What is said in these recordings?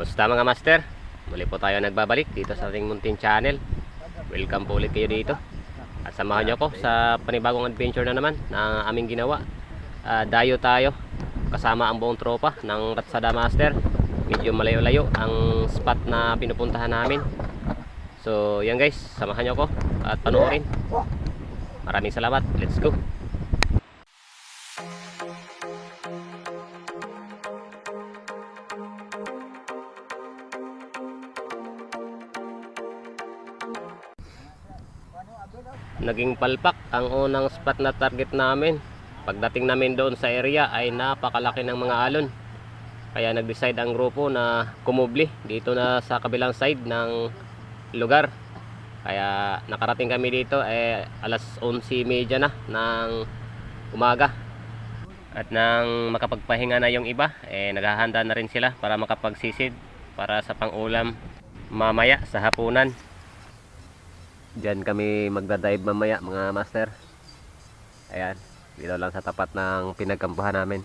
Kumusta mga master? Muli po tayo nagbabalik dito sa ating munting channel. Welcome po ulit kayo dito. At samahan nyo ako sa panibagong adventure na naman na aming ginawa. Dayo tayo kasama ang buong tropa ng Ratsada Master. Medyo malayo-layo ang spot na pinupuntahan namin. So yan guys, samahan nyo ako at panoorin. Maraming salamat. Let's go! Naging palpak ang unang spot na target namin. Pagdating namin doon sa area ay napakalaki ng mga alon. Kaya nag-decide ang grupo na kumubli dito na sa kabilang side ng lugar. Kaya nakarating kami dito alas 11:30 na ng umaga. At nang makapagpahinga na yung iba, naghahanda na rin sila para makapagsisid para sa pang-ulam mamaya sa hapunan. Diyan kami magdadive mamaya mga master. Ayan, dito lang sa tapat ng pinagkampuhan namin.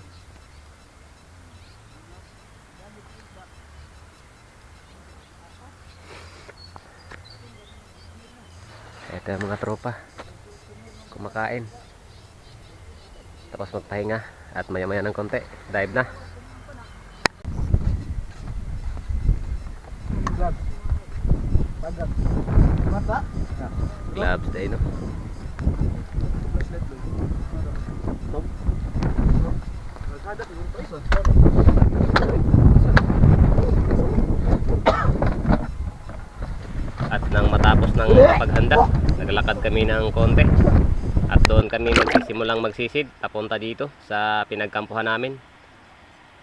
Ito yung mga tropa kumakain, tapos magpahinga at maya maya ng konti dive na. Gloves tayo no. At nang matapos ng paghanda, naglalakad kami ng konti at doon kami magsisimulang magsisid papunta dito sa pinagkampuhan namin.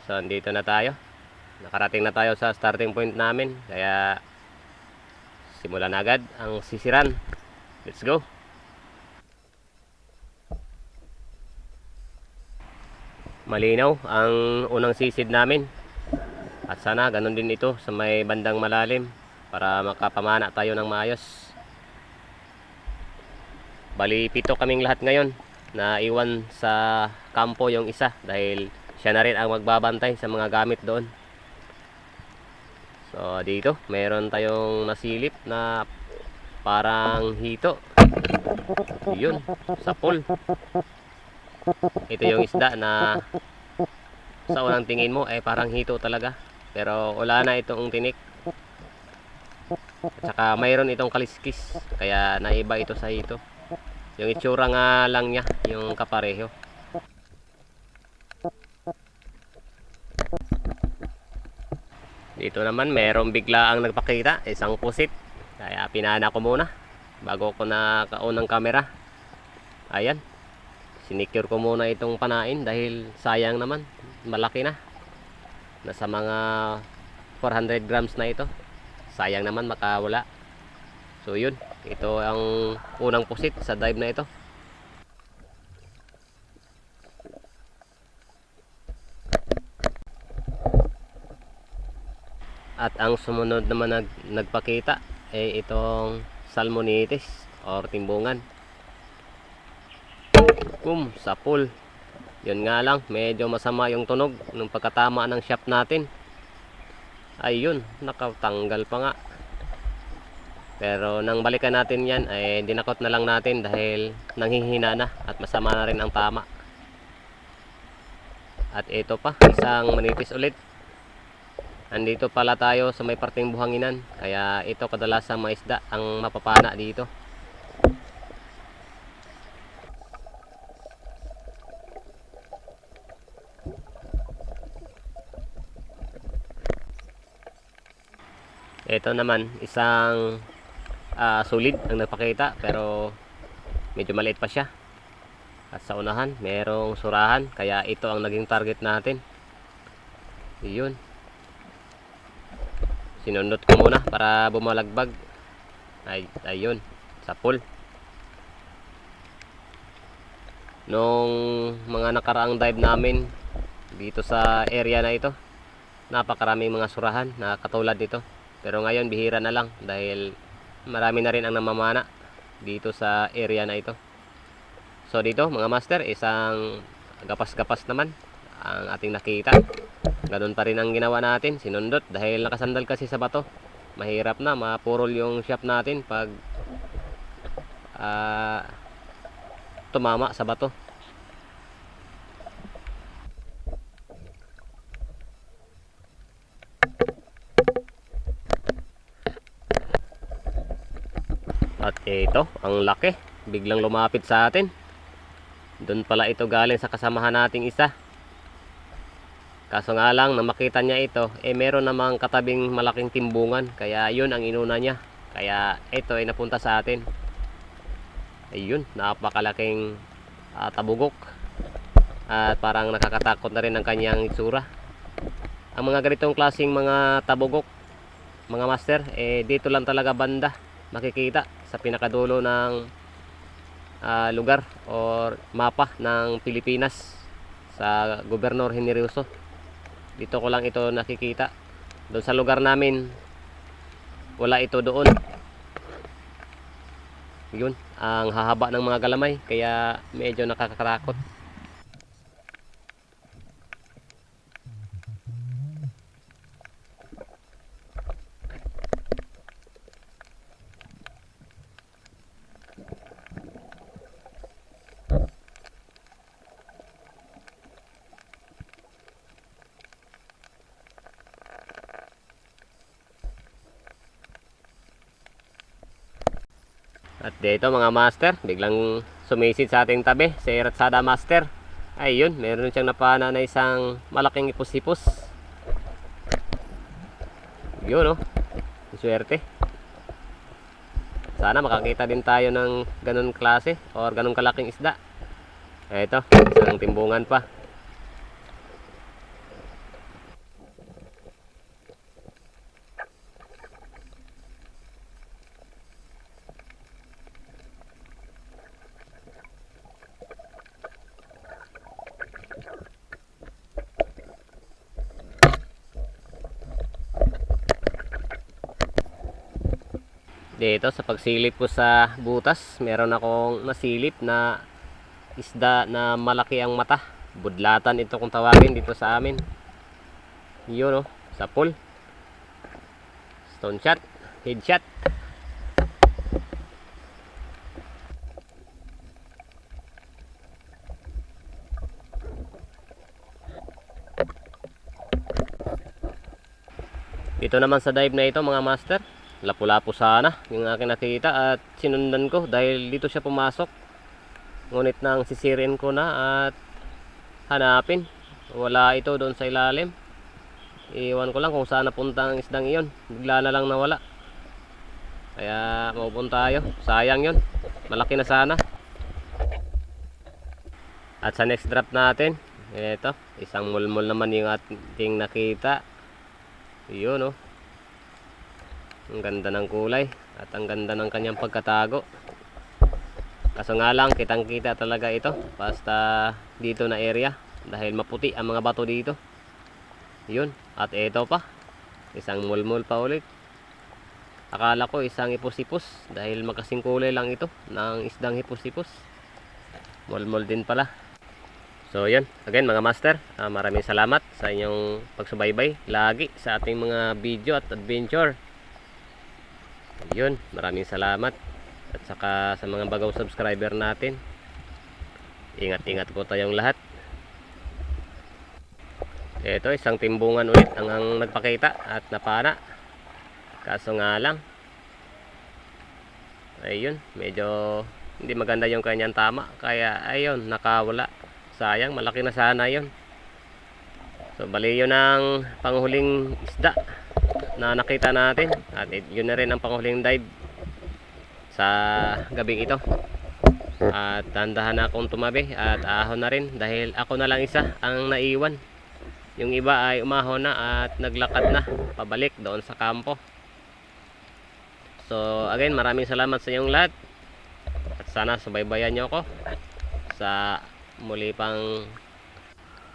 So andito na tayo, nakarating na tayo sa starting point namin, kaya simulan na agad ang sisiran. Let's go! Malinaw ang unang sisid namin. At sana ganun din ito sa may bandang malalim para makapamana tayo ng maayos. Bali 7 kaming lahat ngayon. Na iwan sa kampo yung isa dahil siya na rin ang magbabantay sa mga gamit doon. So dito meron tayong nasilip na parang hito. Yun, sapol. Ito yung isda na sa unang tingin mo parang hito talaga, pero wala na itong tinik. At saka mayroon itong kaliskis, kaya naiba ito sa hito. Yung itsura nga lang niya yung kapareho. Dito naman merong bigla ang nagpakita, isang pusit. Kaya pinana ko muna bago ko nakaon ng camera. Ayan, sinicure ko muna itong panain dahil sayang naman, malaki na. Nasa mga 400 grams na ito. Sayang naman makawala. So yun, ito ang unang pusit sa dive na ito. At ang sumunod naman nagpakita itong salmonitis or timbungan. Sapul. Yun nga lang, medyo masama yung tunog nung pagkatama ng shop natin. Ayun, nakatanggal pa nga. Pero nang balikan natin yan, dinakot na lang natin dahil nanghihina na at masama na rin ang tama. At ito pa, isang manipis ulit. Andito pala tayo sa may parting buhanginan, kaya ito kadalasang mga isda ang mapapana dito. Ito naman, isang solid ang nagpakita, pero medyo maliit pa siya. At sa unahan, merong surahan, kaya ito ang naging target natin. Yun. Sinunod ko muna para bumalagbag. Ayun, sapul. Nung mga nakaraang dive namin dito sa area na ito, napakaraming mga surahan na katulad dito. Pero ngayon bihira na lang dahil marami na rin ang namamana dito sa area na ito. So dito mga master, isang gapas-gapas naman ang ating nakita. Ganun pa rin ang ginawa natin, sinundot dahil nakasandal kasi sa bato. Mahirap na, mapurol yung shaft natin pag tumama sa bato. At ito, ang laki, biglang lumapit sa atin. Doon pala ito galing sa kasamahan nating isa. Kaso nga lang, na makita niya ito, meron namang katabing malaking timbungan. Kaya yun ang inuna niya. Kaya ito ay napunta sa atin. Ayun, napakalaking tabugok. At parang nakakatakot na rin ang kanyang itsura. Ang mga ganitong klaseng mga tabugok, mga master, dito lang talaga banda makikita sa pinakadulo ng lugar or mapa ng Pilipinas sa Gobernador Generoso. Dito ko lang ito nakikita. Doon sa lugar namin wala ito doon. Yun, ang hahaba ng mga galamay kaya medyo nakakatakot. At dito mga master, biglang sumisid sa ating tabi, si Ratsada Master. Ayun, meron siyang napana na isang malaking ipos-ipos. Yun oh, swerte. Sana makakita din tayo ng ganun klase or ganun kalaking isda. Ito, isang timbungan pa. Dito sa pagsilip ko sa butas, meron akong nasilip na isda na malaki ang mata. Budlatan ito kung tawagin dito sa amin. Yun oh, sa pool. Stone shot, head shot. Dito naman sa dive na ito mga master, lapu-lapu sana yung aking nakita at sinundan ko dahil dito siya pumasok. Ngunit nang sisirin ko na at hanapin, wala ito doon sa ilalim. Iwan ko lang kung saan napunta ang isdang iyon. Bigla na lang nawala. Kaya mapupunta tayo. Sayang yun. Malaki na sana. At sa next drop natin, ito, isang mulmul naman yung ating nakita. Yun oh. Ang ganda ng kulay at ang ganda ng kanyang pagkatago. Kaso nga lang, kitang kita talaga ito basta dito na area dahil maputi ang mga bato dito. Yun, at ito pa, isang mulmul pa ulit. Akala ko isang ipos-ipos dahil magkasing kulay lang ito ng isdang ipos-ipos. Mulmul din pala. So yan, again mga master, maraming salamat sa inyong pagsubaybay lagi sa ating mga video at adventure. Yun, maraming salamat. At saka sa mga bagong subscriber natin, ingat-ingat po tayong lahat. Ito, isang timbungan ulit ang nagpakita at napana. Kaso nga lang, ayun, medyo hindi maganda yung kanyang tama. Kaya ayun, nakawala. Sayang, malaki na sana yun. So bali yun ang panghuling isda na nakita natin. At yun na rin ang panghuling dive sa gabing ito. At tandahan na akong tumabi at ahon na rin dahil ako na lang isa ang naiwan. Yung iba ay umahon na at naglakad na pabalik doon sa kampo. So again, maraming salamat sa inyong lahat. At sana subaybayan nyo ako sa muli pang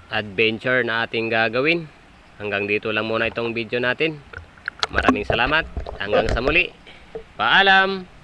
adventure na ating gagawin. Hanggang dito lang muna itong video natin. Maraming salamat. Hanggang sa muli. Paalam!